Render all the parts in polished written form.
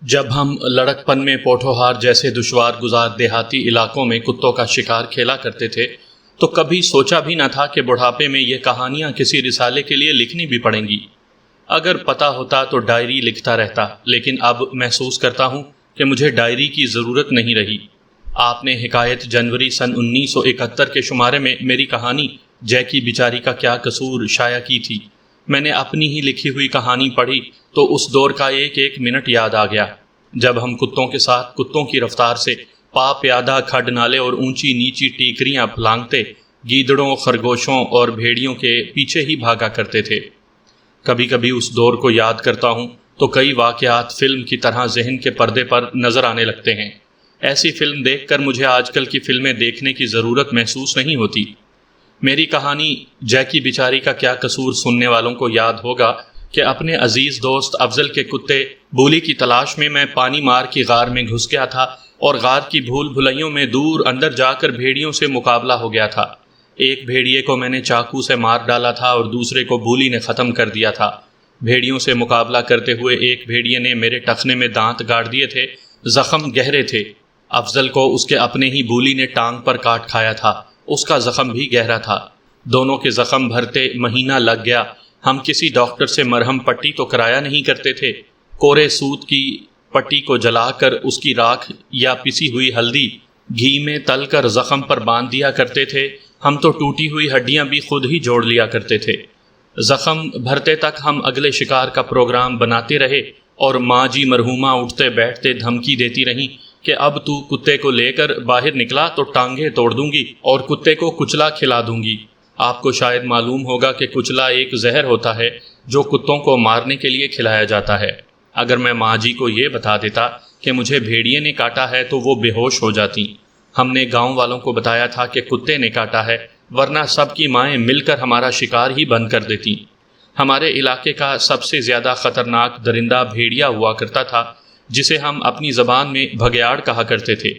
جب ہم لڑکپن میں پوٹھوہار جیسے دشوار گزار دیہاتی علاقوں میں کتوں کا شکار کھیلا کرتے تھے تو کبھی سوچا بھی نہ تھا کہ بڑھاپے میں یہ کہانیاں کسی رسالے کے لیے لکھنی بھی پڑیں گی۔ اگر پتہ ہوتا تو ڈائری لکھتا رہتا، لیکن اب محسوس کرتا ہوں کہ مجھے ڈائری کی ضرورت نہیں رہی۔ آپ نے حکایت جنوری سن 1971 کے شمارے میں میری کہانی جیکی بیچاری کا کیا قصور شائع کی تھی۔ میں نے اپنی ہی لکھی ہوئی کہانی پڑھی تو اس دور کا ایک ایک منٹ یاد آ گیا جب ہم کتوں کے ساتھ کتوں کی رفتار سے پا پیادہ کھڈ نالے اور اونچی نیچی ٹیکریاں پھلانگتے گیدڑوں، خرگوشوں اور بھیڑیوں کے پیچھے ہی بھاگا کرتے تھے۔ کبھی کبھی اس دور کو یاد کرتا ہوں تو کئی واقعات فلم کی طرح ذہن کے پردے پر نظر آنے لگتے ہیں۔ ایسی فلم دیکھ کر مجھے آج کل کی فلمیں دیکھنے کی ضرورت محسوس نہیں ہوتی۔ میری کہانی جیکی بیچاری کا کیا قصور سننے والوں کو یاد ہوگا کہ اپنے عزیز دوست افضل کے کتے بولی کی تلاش میں پانی مار کی غار میں گھس گیا تھا اور غار کی بھول بھلائیوں میں دور اندر جا کر بھیڑیوں سے مقابلہ ہو گیا تھا۔ ایک بھیڑیے کو میں نے چاقو سے مار ڈالا تھا اور دوسرے کو بولی نے ختم کر دیا تھا۔ بھیڑیوں سے مقابلہ کرتے ہوئے ایک بھیڑیے نے میرے ٹخنے میں دانت گاڑ دیے تھے، زخم گہرے تھے۔ افضل کو اس کے اپنے ہی بولی نے ٹانگ پر کاٹ کھایا تھا، اس کا زخم بھی گہرا تھا۔ دونوں کے زخم بھرتے مہینہ لگ گیا۔ ہم کسی ڈاکٹر سے مرہم پٹی تو کرایا نہیں کرتے تھے، کورے سوت کی پٹی کو جلا کر اس کی راکھ یا پسی ہوئی ہلدی گھی میں تل کر زخم پر باندھ دیا کرتے تھے۔ ہم تو ٹوٹی ہوئی ہڈیاں بھی خود ہی جوڑ لیا کرتے تھے۔ زخم بھرتے تک ہم اگلے شکار کا پروگرام بناتے رہے اور ماں جی مرحومہ اٹھتے بیٹھتے دھمکی دیتی رہیں کہ اب تو کتے کو لے کر باہر نکلا تو ٹانگیں توڑ دوں گی اور کتے کو کچلا کھلا دوں گی۔ آپ کو شاید معلوم ہوگا کہ کچلا ایک زہر ہوتا ہے جو کتوں کو مارنے کے لیے کھلایا جاتا ہے۔ اگر میں ماں جی کو یہ بتا دیتا کہ مجھے بھیڑیے نے کاٹا ہے تو وہ بے ہوش ہو جاتی۔ ہم نے گاؤں والوں کو بتایا تھا کہ کتے نے کاٹا ہے، ورنہ سب کی مائیں مل کر ہمارا شکار ہی بند کر دیتی۔ ہمارے علاقے کا سب سے زیادہ خطرناک درندہ بھیڑیا ہوا کرتا تھا، جسے ہم اپنی زبان میں بھگیاڑ کہا کرتے تھے۔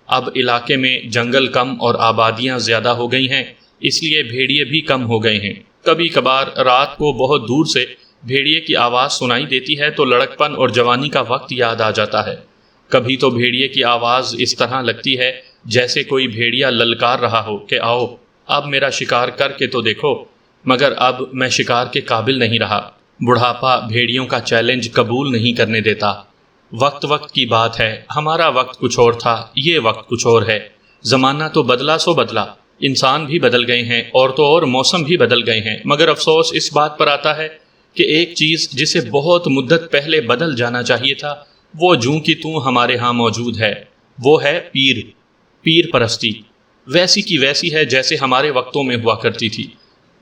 اب علاقے میں جنگل کم اور آبادیاں زیادہ ہو گئی ہیں، اس لیے بھیڑیے بھی کم ہو گئے ہیں۔ کبھی کبھار رات کو بہت دور سے بھیڑیے کی آواز سنائی دیتی ہے تو لڑکپن اور جوانی کا وقت یاد آ جاتا ہے۔ کبھی تو بھیڑیے کی آواز اس طرح لگتی ہے جیسے کوئی بھیڑیا للکار رہا ہو کہ آؤ اب میرا شکار کر کے تو دیکھو، مگر اب میں شکار کے قابل نہیں رہا۔ بڑھاپا بھیڑیوں کا چیلنج قبول نہیں کرنے دیتا۔ وقت وقت کی بات ہے، ہمارا وقت کچھ اور تھا، یہ وقت کچھ اور ہے۔ زمانہ تو بدلا سو بدلا، انسان بھی بدل گئے ہیں اور تو اور موسم بھی بدل گئے ہیں، مگر افسوس اس بات پر آتا ہے کہ ایک چیز جسے بہت مدت پہلے بدل جانا چاہیے تھا وہ جوں کی توں ہمارے ہاں موجود ہے۔ وہ ہے پیر پرستی، ویسی کی ویسی ہے جیسے ہمارے وقتوں میں ہوا کرتی تھی۔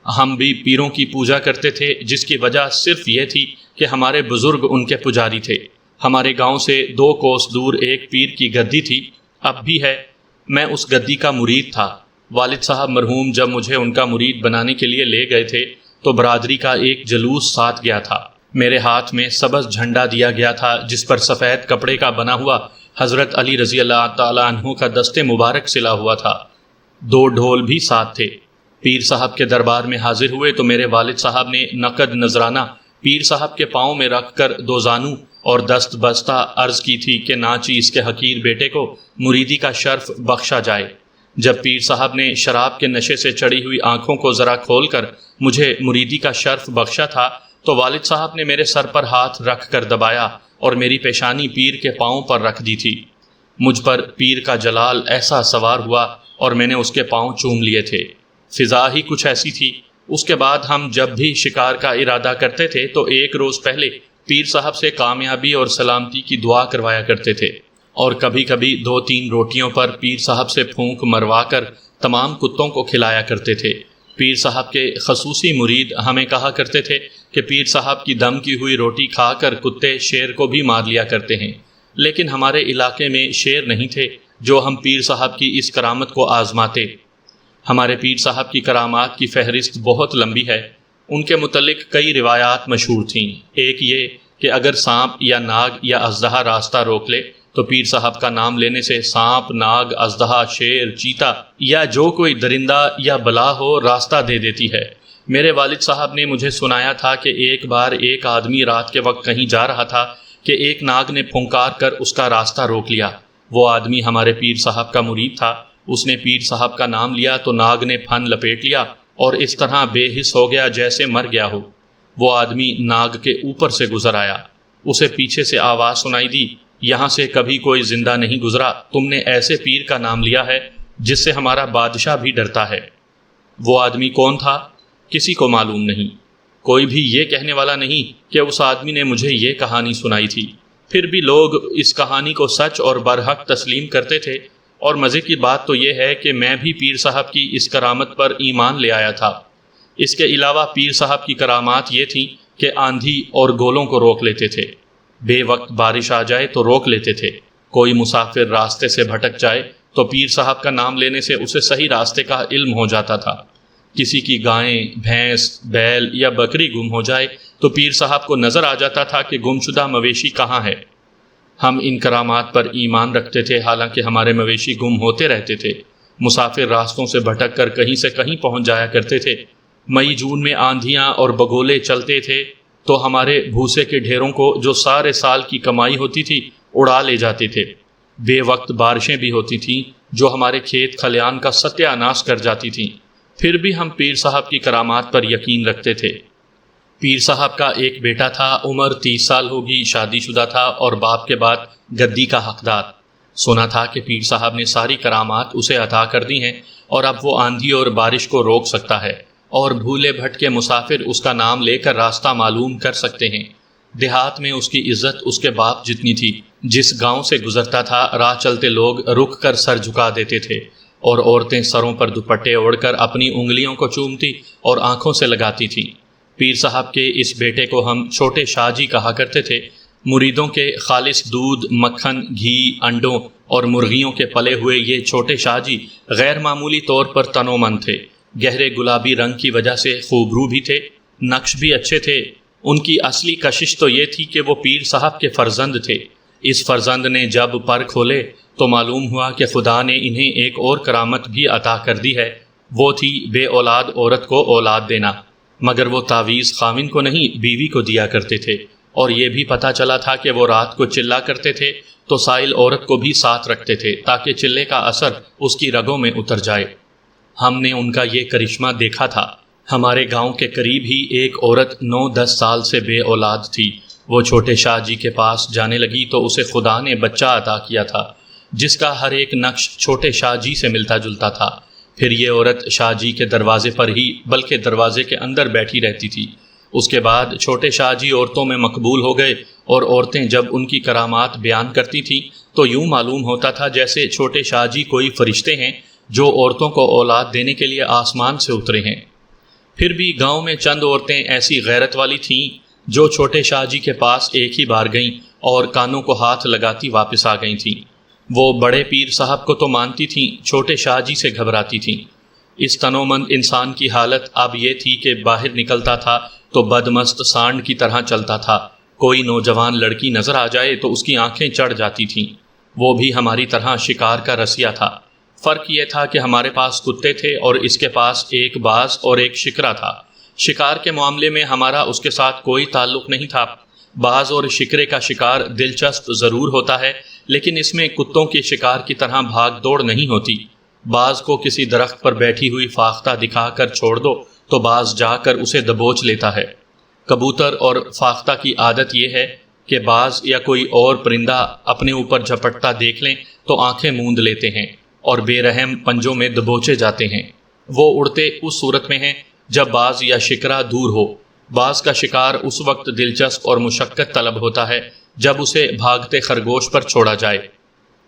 ہم بھی پیروں کی پوجا کرتے تھے، جس کی وجہ صرف یہ تھی کہ ہمارے بزرگ ان کے پجاری تھے۔ ہمارے گاؤں سے 2 کوس دور ایک پیر کی گدی تھی، اب بھی ہے۔ میں اس گدی کا مرید تھا۔ والد صاحب مرحوم جب مجھے ان کا مرید بنانے کے لیے لے گئے تھے تو برادری کا ایک جلوس ساتھ گیا تھا۔ میرے ہاتھ میں سبز جھنڈا دیا گیا تھا جس پر سفید کپڑے کا بنا ہوا حضرت علی رضی اللہ تعالیٰ عنہ کا دست مبارک سلا ہوا تھا۔ 2 ڈھول بھی ساتھ تھے۔ پیر صاحب کے دربار میں حاضر ہوئے تو میرے والد صاحب نے نقد نذرانہ پیر صاحب کے پاؤں میں رکھ کر 2 زانو اور دست بستہ عرض کی تھی کہ ناچی اس کے حقیر بیٹے کو مریدی کا شرف بخشا جائے۔ جب پیر صاحب نے شراب کے نشے سے چڑھی ہوئی آنکھوں کو ذرا کھول کر مجھے مریدی کا شرف بخشا تھا تو والد صاحب نے میرے سر پر ہاتھ رکھ کر دبایا اور میری پیشانی پیر کے پاؤں پر رکھ دی تھی۔ مجھ پر پیر کا جلال ایسا سوار ہوا اور میں نے اس کے پاؤں چوم لیے تھے۔ فضا ہی کچھ ایسی تھی۔ اس کے بعد ہم جب بھی شکار کا ارادہ کرتے تھے تو 1 روز پہلے پیر صاحب سے کامیابی اور سلامتی کی دعا کروایا کرتے تھے، اور کبھی کبھی 2-3 روٹیوں پر پیر صاحب سے پھونک مروا کر تمام کتوں کو کھلایا کرتے تھے۔ پیر صاحب کے خصوصی مرید ہمیں کہا کرتے تھے کہ پیر صاحب کی دم کی ہوئی روٹی کھا کر کتے شیر کو بھی مار لیا کرتے ہیں، لیکن ہمارے علاقے میں شیر نہیں تھے جو ہم پیر صاحب کی اس کرامت کو آزماتے۔ ہمارے پیر صاحب کی کرامات کی فہرست بہت لمبی ہے۔ ان کے متعلق کئی روایات مشہور تھیں۔ ایک یہ کہ اگر سانپ یا ناگ یا اژدہا راستہ روک لے تو پیر صاحب کا نام لینے سے سانپ، ناگ، اژدہا، شیر، چیتا یا جو کوئی درندہ یا بلا ہو راستہ دے دیتی ہے۔ میرے والد صاحب نے مجھے سنایا تھا کہ ایک بار ایک آدمی رات کے وقت کہیں جا رہا تھا کہ ایک ناگ نے پھنکار کر اس کا راستہ روک لیا۔ وہ آدمی ہمارے پیر صاحب کا مرید تھا۔ اس نے پیر صاحب کا نام لیا تو ناگ نے پھن لپیٹ لیا اور اس طرح بے حس ہو گیا جیسے مر گیا ہو۔ وہ آدمی ناگ کے اوپر سے گزر آیا۔ اسے پیچھے سے آواز سنائی دی، یہاں سے کبھی کوئی زندہ نہیں گزرا، تم نے ایسے پیر کا نام لیا ہے جس سے ہمارا بادشاہ بھی ڈرتا ہے۔ وہ آدمی کون تھا؟ کسی کو معلوم نہیں۔ کوئی بھی یہ کہنے والا نہیں کہ اس آدمی نے مجھے یہ کہانی سنائی تھی۔ پھر بھی لوگ اس کہانی کو سچ اور برحق تسلیم کرتے تھے، اور مزے کی بات تو یہ ہے کہ میں بھی پیر صاحب کی اس کرامت پر ایمان لے آیا تھا۔ اس کے علاوہ پیر صاحب کی کرامات یہ تھیں کہ آندھی اور گولوں کو روک لیتے تھے، بے وقت بارش آ جائے تو روک لیتے تھے، کوئی مسافر راستے سے بھٹک جائے تو پیر صاحب کا نام لینے سے اسے صحیح راستے کا علم ہو جاتا تھا، کسی کی گائیں، بھینس، بیل یا بکری گم ہو جائے تو پیر صاحب کو نظر آ جاتا تھا کہ گمشدہ مویشی کہاں ہے۔ ہم ان کرامات پر ایمان رکھتے تھے، حالانکہ ہمارے مویشی گم ہوتے رہتے تھے، مسافر راستوں سے بھٹک کر کہیں سے کہیں پہنچ جایا کرتے تھے۔ مئی جون میں آندھیاں اور بگولے چلتے تھے تو ہمارے بھوسے کے ڈھیروں کو جو سارے سال کی کمائی ہوتی تھی اڑا لے جاتے تھے۔ بے وقت بارشیں بھی ہوتی تھیں جو ہمارے کھیت کھلیان کا ستیہ ناش کر جاتی تھیں، پھر بھی ہم پیر صاحب کی کرامات پر یقین رکھتے تھے۔ پیر صاحب کا ایک بیٹا تھا، عمر 30 سال ہوگی، شادی شدہ تھا اور باپ کے بعد گدی کا حقدار۔ سنا تھا کہ پیر صاحب نے ساری کرامات اسے عطا کر دی ہیں اور اب وہ آندھی اور بارش کو روک سکتا ہے، اور بھولے بھٹکے مسافر اس کا نام لے کر راستہ معلوم کر سکتے ہیں۔ دیہات میں اس کی عزت اس کے باپ جتنی تھی۔ جس گاؤں سے گزرتا تھا راہ چلتے لوگ رک کر سر جھکا دیتے تھے، اور عورتیں سروں پر دوپٹے اوڑھ کر اپنی انگلیوں کو چومتی اور آنکھوں سے لگاتی تھیں۔ پیر صاحب کے اس بیٹے کو ہم چھوٹے شاہ جی کہا کرتے تھے۔ مریدوں کے خالص دودھ، مکھن، گھی، انڈوں اور مرغیوں کے پلے ہوئے یہ چھوٹے شاہ جی غیر معمولی طور پر تنومند تھے۔ گہرے گلابی رنگ کی وجہ سے خوبرو بھی تھے، نقش بھی اچھے تھے۔ ان کی اصلی کشش تو یہ تھی کہ وہ پیر صاحب کے فرزند تھے۔ اس فرزند نے جب پر کھولے تو معلوم ہوا کہ خدا نے انہیں ایک اور کرامت بھی عطا کر دی ہے، وہ تھی بے اولاد عورت کو اولاد دینا، مگر وہ تعویذ خاوند کو نہیں بیوی کو دیا کرتے تھے۔ اور یہ بھی پتہ چلا تھا کہ وہ رات کو چلا کرتے تھے تو سائل عورت کو بھی ساتھ رکھتے تھے تاکہ چلے کا اثر اس کی رگوں میں اتر جائے۔ ہم نے ان کا یہ کرشمہ دیکھا تھا۔ ہمارے گاؤں کے قریب ہی ایک عورت 9-10 سال سے بے اولاد تھی۔ وہ چھوٹے شاہ جی کے پاس جانے لگی تو اسے خدا نے بچہ عطا کیا تھا، جس کا ہر ایک نقش چھوٹے شاہ جی سے ملتا جلتا تھا۔ پھر یہ عورت شاہ جی کے دروازے پر ہی بلکہ دروازے کے اندر بیٹھی رہتی تھی۔ اس کے بعد چھوٹے شاہ جی عورتوں میں مقبول ہو گئے، اور عورتیں جب ان کی کرامات بیان کرتی تھیں تو یوں معلوم ہوتا تھا جیسے چھوٹے شاہ جی کوئی فرشتے ہیں جو عورتوں کو اولاد دینے کے لیے آسمان سے اترے ہیں۔ پھر بھی گاؤں میں چند عورتیں ایسی غیرت والی تھیں جو چھوٹے شاہ جی کے پاس ایک ہی بار گئیں اور کانوں کو ہاتھ لگاتی واپس آ گئی تھیں۔ وہ بڑے پیر صاحب کو تو مانتی تھیں، چھوٹے شاہ جی سے گھبراتی تھیں۔ اس تنومند انسان کی حالت اب یہ تھی کہ باہر نکلتا تھا تو بدمست سانڈ کی طرح چلتا تھا۔ کوئی نوجوان لڑکی نظر آ جائے تو اس کی آنکھیں چڑھ جاتی تھیں۔ وہ بھی ہماری طرح شکار کا رسیا تھا۔ فرق یہ تھا کہ ہمارے پاس کتے تھے اور اس کے پاس ایک باز اور ایک شکرا تھا۔ شکار کے معاملے میں ہمارا اس کے ساتھ کوئی تعلق نہیں تھا۔ باز اور شکرے کا شکار دلچسپ ضرور ہوتا ہے، لیکن اس میں کتوں کے شکار کی طرح بھاگ دوڑ نہیں ہوتی۔ باز کو کسی درخت پر بیٹھی ہوئی فاختہ دکھا کر چھوڑ دو تو باز جا کر اسے دبوچ لیتا ہے۔ کبوتر اور فاختہ کی عادت یہ ہے کہ باز یا کوئی اور پرندہ اپنے اوپر جھپٹتا دیکھ لیں تو آنکھیں موند لیتے ہیں اور بے رحم پنجوں میں دبوچے جاتے ہیں۔ وہ اڑتے اس صورت میں ہیں جب باز یا شکرا دور ہو۔ باز کا شکار اس وقت دلچسپ اور مشقت طلب ہوتا ہے جب اسے بھاگتے خرگوش پر چھوڑا جائے۔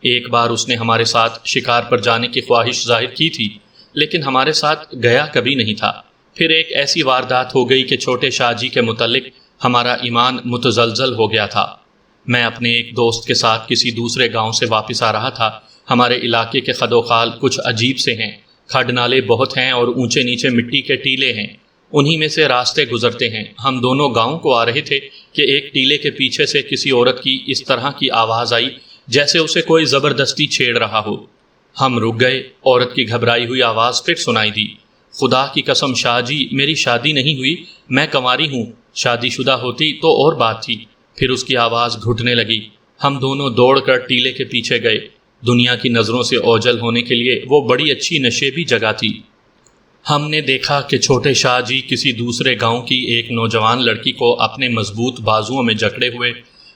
ایک بار اس نے ہمارے ساتھ شکار پر جانے کی خواہش ظاہر کی تھی، لیکن ہمارے ساتھ گیا کبھی نہیں تھا۔ پھر ایک ایسی واردات ہو گئی کہ چھوٹے شاہ جی کے متعلق ہمارا ایمان متزلزل ہو گیا تھا۔ میں اپنے ایک دوست کے ساتھ کسی دوسرے گاؤں سے واپس آ رہا تھا۔ ہمارے علاقے کے خد و خال کچھ عجیب سے ہیں، کھڈ نالے بہت ہیں اور اونچے نیچے مٹی کے ٹیلے ہیں، انہی میں سے راستے گزرتے ہیں۔ ہم دونوں گاؤں کو آ رہے تھے کہ ایک ٹیلے کے پیچھے سے کسی عورت کی اس طرح کی آواز آئی جیسے اسے کوئی زبردستی چھیڑ رہا ہو۔ ہم رک گئے، عورت کی گھبرائی ہوئی آواز پھر سنائی دی، خدا کی قسم شاہ جی، میری شادی نہیں ہوئی، میں کنواری ہوں، شادی شدہ ہوتی تو اور بات تھی، پھر اس کی آواز گھٹنے لگی۔ ہم دونوں دوڑ کر ٹیلے کے پیچھے گئے۔ دنیا کی نظروں سے اوجل ہونے کے لیے وہ بڑی اچھی نشیبی جگہ تھی۔ ہم نے دیکھا کہ چھوٹے شاہ جی کسی دوسرے گاؤں کی ایک نوجوان لڑکی کو اپنے مضبوط بازوؤں میں جکڑے ہوئے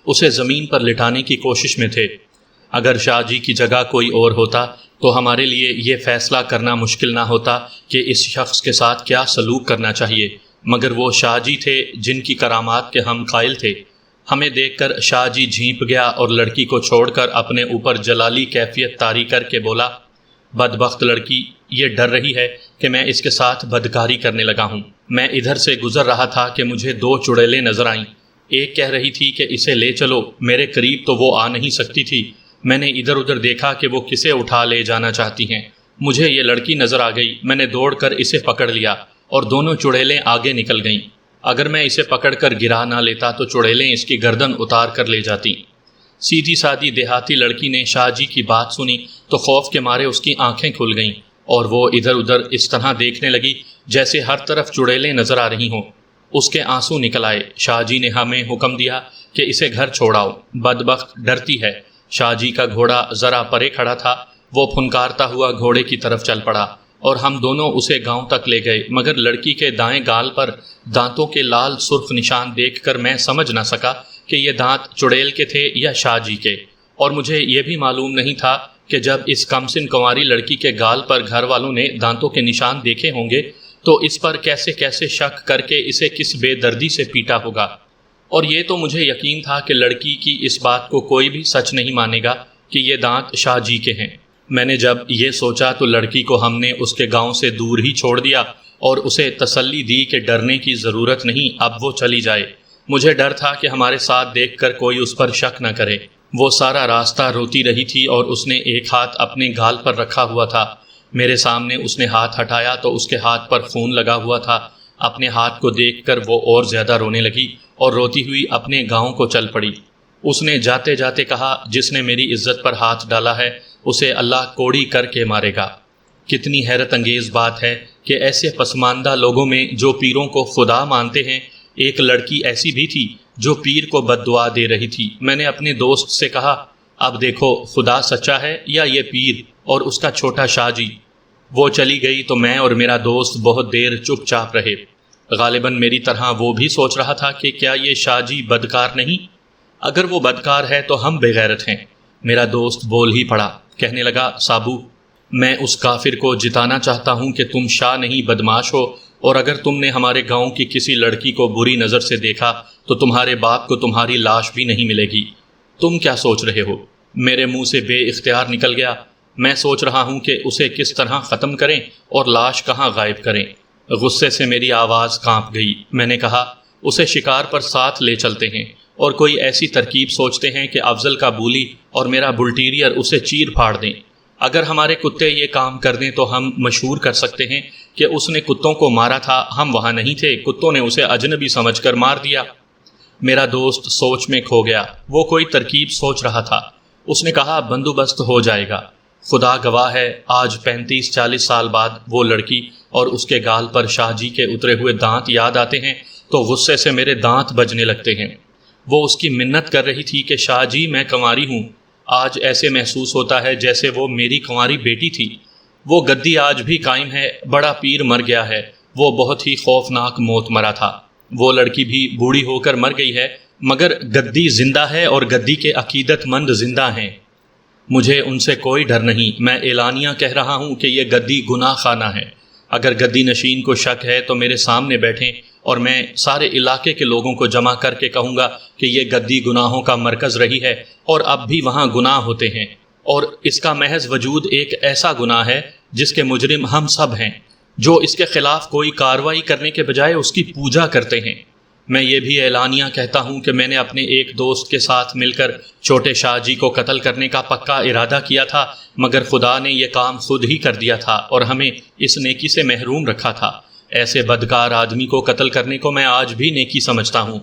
اسے زمین پر لٹانے کی کوشش میں تھے۔ اگر شاہ جی کی جگہ کوئی اور ہوتا تو ہمارے لیے یہ فیصلہ کرنا مشکل نہ ہوتا کہ اس شخص کے ساتھ کیا سلوک کرنا چاہیے، مگر وہ شاہ جی تھے جن کی کرامات کے ہم قائل تھے۔ ہمیں دیکھ کر شاہ جی جھینپ گیا اور لڑکی کو چھوڑ کر اپنے اوپر جلالی کیفیت طاری کر کے بولا، بدبخت لڑکی، یہ ڈر رہی ہے کہ میں اس کے ساتھ بدکاری کرنے لگا ہوں۔ میں ادھر سے گزر رہا تھا کہ مجھے 2 چڑیلیں نظر آئیں۔ ایک کہہ رہی تھی کہ اسے لے چلو، میرے قریب تو وہ آ نہیں سکتی تھی۔ میں نے ادھر ادھر دیکھا کہ وہ کسے اٹھا لے جانا چاہتی ہیں۔ مجھے یہ لڑکی نظر آ گئی۔ میں نے دوڑ کر اسے پکڑ لیا اور دونوں چڑیلیں آگے نکل گئیں۔ اگر میں اسے پکڑ کر گرا نہ لیتا تو چڑیلیں اس کی گردن اتار کر لے جاتی۔ سیدھی سادی دیہاتی لڑکی نے شاہ جی کی بات سنی تو خوف کے مارے اس کی آنکھیں کھل گئیں اور وہ ادھر ادھر اس طرح دیکھنے لگی جیسے ہر طرف چڑیلیں نظر آ رہی ہوں۔ اس کے آنسو نکل آئے۔ شاہ جی نے ہمیں حکم دیا کہ اسے گھر چھوڑاؤ، بدبخت ڈرتی ہے۔ شاہ جی کا گھوڑا ذرا پرے کھڑا تھا۔ وہ پھنکارتا ہوا گھوڑے کی طرف چل پڑا اور ہم دونوں اسے گاؤں تک لے گئے، مگر لڑکی کے دائیں گال پر دانتوں کے لال سرخ نشان دیکھ کر میں سمجھ نہ سکا کہ یہ دانت چڑیل کے تھے یا شاہ جی کے، اور مجھے یہ بھی معلوم نہیں تھا کہ جب اس کمسن کنواری لڑکی کے گال پر گھر والوں نے دانتوں کے نشان دیکھے ہوں گے تو اس پر کیسے کیسے شک کر کے اسے کس بے دردی سے پیٹا ہوگا۔ اور یہ تو مجھے یقین تھا کہ لڑکی کی اس بات کو کوئی بھی سچ نہیں مانے گا کہ یہ دانت شاہ جی کے ہیں۔ میں نے جب یہ سوچا تو لڑکی کو ہم نے اس کے گاؤں سے دور ہی چھوڑ دیا اور اسے تسلی دی کہ ڈرنے کی ضرورت نہیں، اب وہ چلی جائے۔ مجھے ڈر تھا کہ ہمارے ساتھ دیکھ کر کوئی اس پر شک نہ کرے۔ وہ سارا راستہ روتی رہی تھی اور اس نے ایک ہاتھ اپنے گال پر رکھا ہوا تھا۔ میرے سامنے اس نے ہاتھ ہٹایا تو اس کے ہاتھ پر خون لگا ہوا تھا۔ اپنے ہاتھ کو دیکھ کر وہ اور زیادہ رونے لگی اور روتی ہوئی اپنے گاؤں کو چل پڑی۔ اس نے جاتے جاتے کہا، جس نے میری عزت پر ہاتھ ڈالا ہے اسے اللہ کوڑی کر کے مارے گا۔ کتنی حیرت انگیز بات ہے کہ ایسے پسماندہ لوگوں میں جو پیروں کو خدا مانتے ہیں، ایک لڑکی ایسی بھی تھی جو پیر کو بد دعا دے رہی تھی۔ میں نے اپنے دوست سے کہا، اب دیکھو خدا سچا ہے یا یہ پیر اور اس کا چھوٹا شاہ جی۔ وہ چلی گئی تو میں اور میرا دوست بہت دیر چپ چاپ رہے۔ غالباً میری طرح وہ بھی سوچ رہا تھا کہ کیا یہ شاہ جی بدکار نہیں؟ اگر وہ بدکار ہے تو ہم بے غیرت ہیں۔ میرا دوست بول ہی پڑا، کہنے لگا، سابو، میں اس کافر کو جتانا چاہتا ہوں کہ تم شاہ نہیں بدماش ہو، اور اگر تم نے ہمارے گاؤں کی کسی لڑکی کو بری نظر سے دیکھا تو تمہارے باپ کو تمہاری لاش بھی نہیں ملے گی۔ تم کیا سوچ رہے ہو؟ میرے منہ سے بے اختیار نکل گیا، میں سوچ رہا ہوں کہ اسے کس طرح ختم کریں اور لاش کہاں غائب کریں۔ غصے سے میری آواز کانپ گئی۔ میں نے کہا، اسے شکار پر ساتھ لے چلتے ہیں اور کوئی ایسی ترکیب سوچتے ہیں کہ افضل کا بولی اور میرا بلٹیریئر اسے چیر پھاڑ دیں۔ اگر ہمارے کتے یہ کام کر دیں تو ہم مشہور کر سکتے ہیں کہ اس نے کتوں کو مارا تھا، ہم وہاں نہیں تھے، کتوں نے اسے اجنبی سمجھ کر مار دیا۔ میرا دوست سوچ میں کھو گیا۔ وہ کوئی ترکیب سوچ رہا تھا۔ اس نے کہا، بندوبست ہو جائے گا۔ خدا گواہ ہے، آج 35-40 سال بعد وہ لڑکی اور اس کے گال پر شاہ جی کے اترے ہوئے دانت یاد آتے ہیں تو غصے سے میرے دانت بجنے لگتے ہیں۔ وہ اس کی منت کر رہی تھی کہ شاہ جی میں کنواری ہوں۔ آج ایسے محسوس ہوتا ہے جیسے وہ میری کنواری بیٹی تھی۔ وہ گدی آج بھی قائم ہے، بڑا پیر مر گیا ہے، وہ بہت ہی خوفناک موت مرا تھا۔ وہ لڑکی بھی بوڑھی ہو کر مر گئی ہے، مگر گدی زندہ ہے اور گدی کے عقیدت مند زندہ ہیں۔ مجھے ان سے کوئی ڈر نہیں۔ میں اعلانیہ کہہ رہا ہوں کہ یہ گدی گناہ خانہ ہے۔ اگر گدی نشین کو شک ہے تو میرے سامنے بیٹھیں اور میں سارے علاقے کے لوگوں کو جمع کر کے کہوں گا کہ یہ گدی گناہوں کا مرکز رہی ہے اور اب بھی وہاں گناہ ہوتے ہیں، اور اس کا محض وجود ایک ایسا گناہ ہے جس کے مجرم ہم سب ہیں، جو اس کے خلاف کوئی کارروائی کرنے کے بجائے اس کی پوجا کرتے ہیں۔ میں یہ بھی اعلانیہ کہتا ہوں کہ میں نے اپنے ایک دوست کے ساتھ مل کر چھوٹے شاہ جی کو قتل کرنے کا پکا ارادہ کیا تھا، مگر خدا نے یہ کام خود ہی کر دیا تھا اور ہمیں اس نیکی سے محروم رکھا تھا۔ ایسے بدکار آدمی کو قتل کرنے کو میں آج بھی نیکی سمجھتا ہوں۔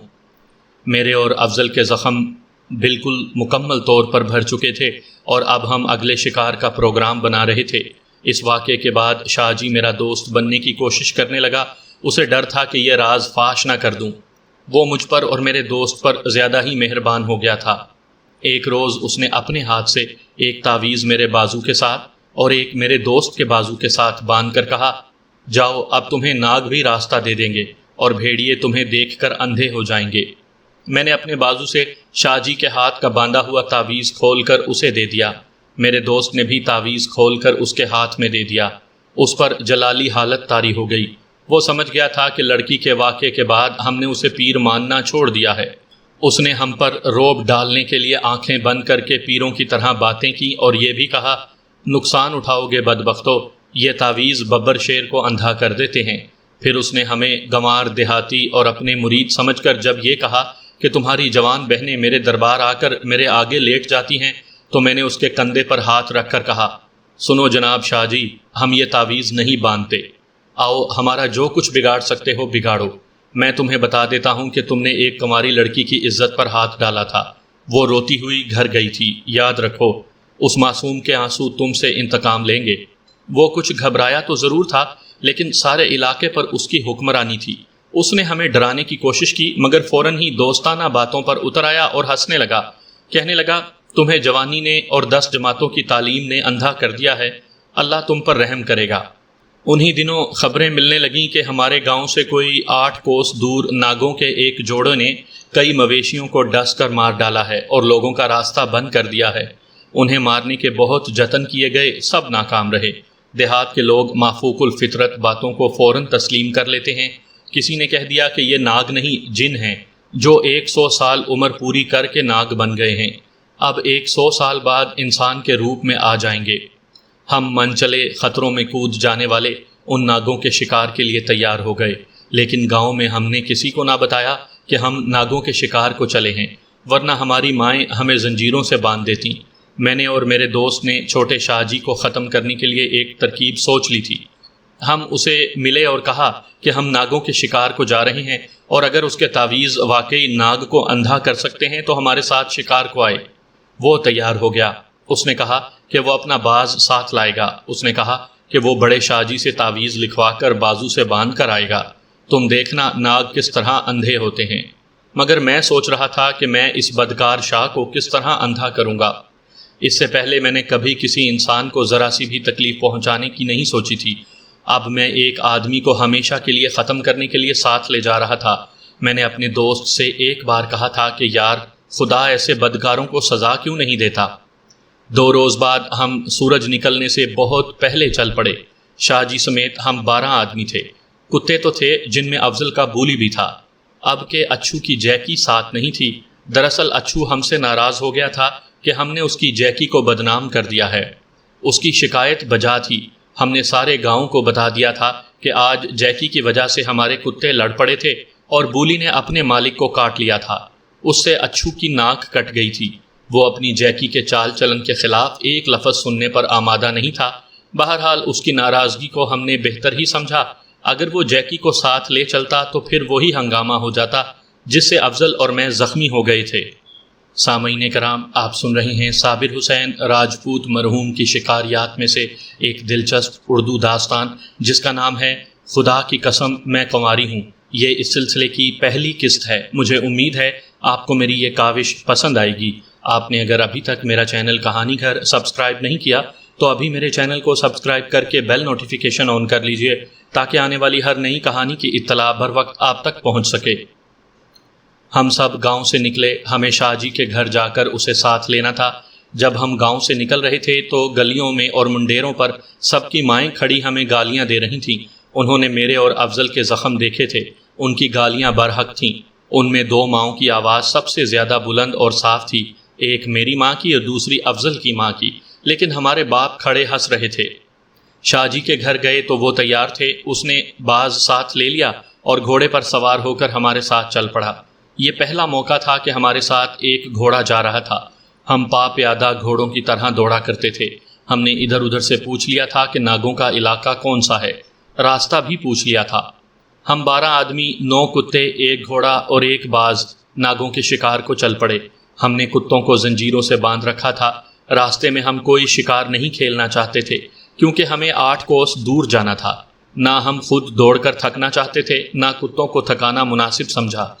میرے اور افضل کے زخم بالکل مکمل طور پر بھر چکے تھے اور اب ہم اگلے شکار کا پروگرام بنا رہے تھے۔ اس واقعے کے بعد شاہ جی میرا دوست بننے کی کوشش کرنے لگا۔ اسے ڈر تھا کہ یہ راز فاش نہ کر دوں۔ وہ مجھ پر اور میرے دوست پر زیادہ ہی مہربان ہو گیا تھا۔ ایک روز اس نے اپنے ہاتھ سے ایک تعویذ میرے بازو کے ساتھ اور ایک میرے دوست کے بازو کے ساتھ باندھ کر کہا، جاؤ اب تمہیں ناگ بھی راستہ دے دیں گے اور بھیڑیے تمہیں دیکھ کر اندھے ہو جائیں گے۔ میں نے اپنے بازو سے شاہ جی کے ہاتھ کا باندھا ہوا تعویذ کھول کر اسے دے دیا۔ میرے دوست نے بھی تعویذ کھول کر اس کے ہاتھ میں دے دیا۔ اس پر جلالی حالت طاری ہو گئی۔ وہ سمجھ گیا تھا کہ لڑکی کے واقعے کے بعد ہم نے اسے پیر ماننا چھوڑ دیا ہے۔ اس نے ہم پر رعب ڈالنے کے لیے آنکھیں بند کر کے پیروں کی طرح باتیں کی اور یہ بھی کہا، نقصان اٹھاؤ گے بدبختو، یہ تعویذ ببر شیر کو اندھا کر دیتے ہیں۔ پھر اس نے ہمیں گنوار دیہاتی اور اپنے مرید سمجھ کر جب یہ کہا کہ تمہاری جوان بہنیں میرے دربار آ کر میرے آگے لیٹ جاتی ہیں، تو میں نے اس کے کندھے پر ہاتھ رکھ کر کہا، سنو جناب شاہ جی، ہم یہ تعویذ نہیں باندھتے، آؤ ہمارا جو کچھ بگاڑ سکتے ہو بگاڑو۔ میں تمہیں بتا دیتا ہوں کہ تم نے ایک کنواری لڑکی کی عزت پر ہاتھ ڈالا تھا، وہ روتی ہوئی گھر گئی تھی، یاد رکھو اس معصوم کے آنسو تم سے انتقام لیں گے۔ وہ کچھ گھبرایا تو ضرور تھا، لیکن سارے علاقے پر اس کی حکمرانی تھی۔ اس نے ہمیں ڈرانے کی کوشش کی مگر فوراً ہی دوستانہ باتوں پر اتر آیا اور ہنسنے لگا، کہنے لگا، تمہیں جوانی نے اور 10 جماعتوں کی تعلیم نے اندھا کر دیا ہے، اللہ تم پر رحم کرے گا۔ انہی دنوں خبریں ملنے لگیں کہ ہمارے گاؤں سے کوئی 8 کوس دور ناگوں کے ایک جوڑے نے کئی مویشیوں کو ڈس کر مار ڈالا ہے اور لوگوں کا راستہ بند کر دیا ہے۔ انہیں مارنے کے بہت جتن کیے گئے، سب ناکام رہے۔ دیہات کے لوگ مافوق الفطرت باتوں کو فوراً تسلیم کر لیتے ہیں۔ کسی نے کہہ دیا کہ یہ ناگ نہیں جن ہیں، جو 100 سال عمر پوری کر کے ناگ بن گئے ہیں، اب 100 سال بعد انسان کے روپ میں آ جائیں گے۔ ہم من چلے خطروں میں کود جانے والے ان ناگوں کے شکار کے لیے تیار ہو گئے، لیکن گاؤں میں ہم نے کسی کو نہ بتایا کہ ہم ناگوں کے شکار کو چلے ہیں، ورنہ ہماری مائیں ہمیں زنجیروں سے باندھ دیتیں۔ میں نے اور میرے دوست نے چھوٹے شاہ جی کو ختم کرنے کے لیے ایک ترکیب سوچ لی تھی۔ ہم اسے ملے اور کہا کہ ہم ناگوں کے شکار کو جا رہے ہیں، اور اگر اس کے تعویذ واقعی ناگ کو اندھا کر سکتے ہیں تو ہمارے ساتھ شکار کو آئے۔ وہ تیار ہو گیا۔ اس نے کہا کہ وہ اپنا باز ساتھ لائے گا۔ اس نے کہا کہ وہ بڑے شاہ جی سے تعویذ لکھوا کر بازو سے باندھ کر آئے گا، تم دیکھنا ناگ کس طرح اندھے ہوتے ہیں۔ مگر میں سوچ رہا تھا کہ میں اس بدکار شاہ کو کس طرح اندھا کروں گا۔ اس سے پہلے میں نے کبھی کسی انسان کو ذرا سی بھی تکلیف پہنچانے کی نہیں سوچی تھی۔ اب میں ایک آدمی کو ہمیشہ کے لیے ختم کرنے کے لیے ساتھ لے جا رہا تھا۔ میں نے اپنے دوست سے ایک بار کہا تھا کہ یار، خدا ایسے بدکاروں کو سزا کیوں نہیں دیتا۔ 2 روز بعد ہم سورج نکلنے سے بہت پہلے چل پڑے۔ شاہ جی سمیت ہم 12 آدمی تھے۔ کتے تو تھے جن میں افضل کا بولی بھی تھا۔ اب کہ اچھو کی جیکی ساتھ نہیں تھی، دراصل اچھو ہم سے ناراض ہو گیا تھا کہ ہم نے اس کی جیکی کو بدنام کر دیا ہے۔ اس کی شکایت بجا تھی۔ ہم نے سارے گاؤں کو بتا دیا تھا کہ آج جیکی کی وجہ سے ہمارے کتے لڑ پڑے تھے اور بولی نے اپنے مالک کو کاٹ لیا تھا۔ اس سے اچھو کی ناک کٹ گئی تھی۔ وہ اپنی جیکی کے چال چلن کے خلاف ایک لفظ سننے پر آمادہ نہیں تھا۔ بہرحال اس کی ناراضگی کو ہم نے بہتر ہی سمجھا۔ اگر وہ جیکی کو ساتھ لے چلتا تو پھر وہی ہنگامہ ہو جاتا جس سے افضل اور میں زخمی ہو گئے تھے۔ سامعین کرام، آپ سن رہے ہیں صابر حسین راجپوت مرحوم کی شکاریات میں سے ایک دلچسپ اردو داستان جس کا نام ہے خدا کی قسم میں کنواری ہوں۔ یہ اس سلسلے کی پہلی قسط ہے۔ مجھے امید ہے آپ کو میری یہ کاوش پسند آئے گی۔ آپ نے اگر ابھی تک میرا چینل کہانی گھر سبسکرائب نہیں کیا تو ابھی میرے چینل کو سبسکرائب کر کے بیل نوٹیفیکیشن آن کر لیجئے تاکہ آنے والی ہر نئی کہانی کی اطلاع بر وقت آپ تک پہنچ سکے۔ ہم سب گاؤں سے نکلے۔ ہمیں شاہ جی کے گھر جا کر اسے ساتھ لینا تھا۔ جب ہم گاؤں سے نکل رہے تھے تو گلیوں میں اور منڈیروں پر سب کی مائیں کھڑی ہمیں گالیاں دے رہی تھیں۔ انہوں نے میرے اور افضل کے زخم دیکھے تھے۔ ان کی گالیاں برحق تھیں۔ ان میں 2 ماؤں کی آواز سب سے زیادہ بلند اور صاف تھی، ایک میری ماں کی اور دوسری افضل کی ماں کی، لیکن ہمارے باپ کھڑے ہنس رہے تھے۔ شاہ جی کے گھر گئے تو وہ تیار تھے۔ اس نے باز ساتھ لے لیا اور گھوڑے پر سوار ہو کر ہمارے ساتھ چل پڑا۔ یہ پہلا موقع تھا کہ ہمارے ساتھ ایک گھوڑا جا رہا تھا۔ ہم پا پیادہ گھوڑوں کی طرح دوڑا کرتے تھے۔ ہم نے ادھر ادھر سے پوچھ لیا تھا کہ ناگوں کا علاقہ کون سا ہے، راستہ بھی پوچھ لیا تھا۔ ہم 12 آدمی، 9 کتے، 1 گھوڑا اور 1 باز ناگوں کے شکار کو چل پڑے۔ ہم نے کتوں کو زنجیروں سے باندھ رکھا تھا۔ راستے میں ہم کوئی شکار نہیں کھیلنا چاہتے تھے کیونکہ ہمیں 8 کوس دور جانا تھا۔ نہ ہم خود دوڑ کر تھکنا چاہتے تھے، نہ کتوں کو تھکانا مناسب سمجھا۔